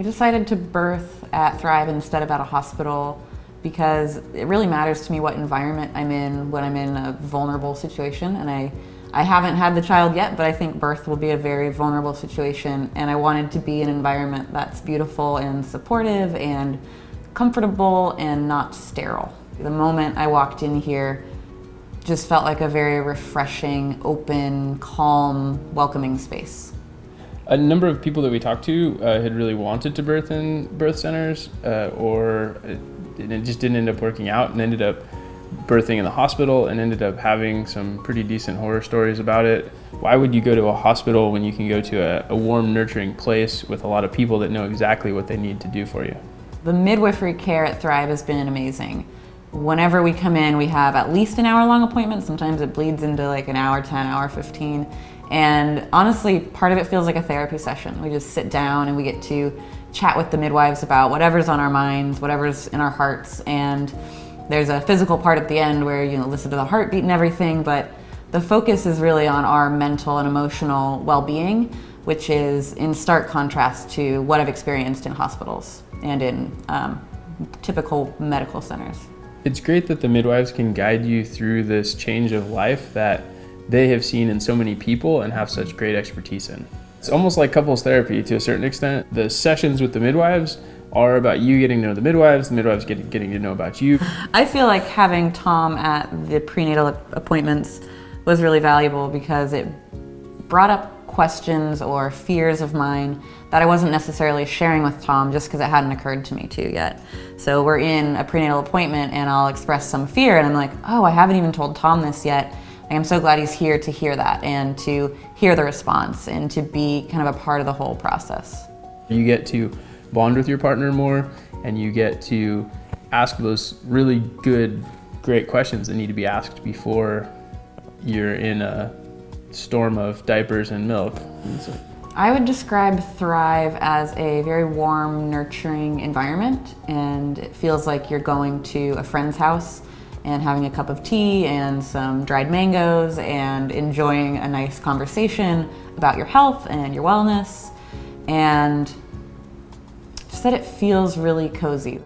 We decided to birth at Thrive instead of at a hospital because it really matters to me what environment I'm in when I'm in a vulnerable situation. And I haven't had the child yet, but I think birth will be a very vulnerable situation. And I wanted to be in an environment that's beautiful and supportive and comfortable and not sterile. The moment I walked in here just felt like a very refreshing, open, calm, welcoming space. A number of people that we talked to had really wanted to birth in birth centers, or it just didn't end up working out and ended up birthing in the hospital and ended up having some pretty decent horror stories about it. Why would you go to a hospital when you can go to a warm, nurturing place with a lot of people that know exactly what they need to do for you? The midwifery care at Thrive has been amazing. Whenever we come in, we have at least an hour-long appointment. Sometimes it bleeds into like an hour 10, hour 15. And honestly, part of it feels like a therapy session. We just sit down and we get to chat with the midwives about whatever's on our minds, whatever's in our hearts. And there's a physical part at the end where you listen to the heartbeat and everything, but the focus is really on our mental and emotional well-being, which is in stark contrast to what I've experienced in hospitals and in typical medical centers. It's great that the midwives can guide you through this change of life that they have seen in so many people and have such great expertise in. It's almost like couples therapy to a certain extent. The sessions with the midwives are about you getting to know the midwives getting to know about you. I feel like having Tom at the prenatal appointments was really valuable because it brought up questions or fears of mine that I wasn't necessarily sharing with Tom just because it hadn't occurred to me to yet. So we're in a prenatal appointment and I'll express some fear and I'm like, oh, I haven't even told Tom this yet. I'm so glad he's here to hear that and to hear the response and to be kind of a part of the whole process. You get to bond with your partner more and you get to ask those really good, great questions that need to be asked before you're in a storm of diapers and milk. I would describe Thrive as a very warm, nurturing environment, and it feels like you're going to a friend's house and having a cup of tea and some dried mangoes and enjoying a nice conversation about your health and your wellness, and just that it feels really cozy.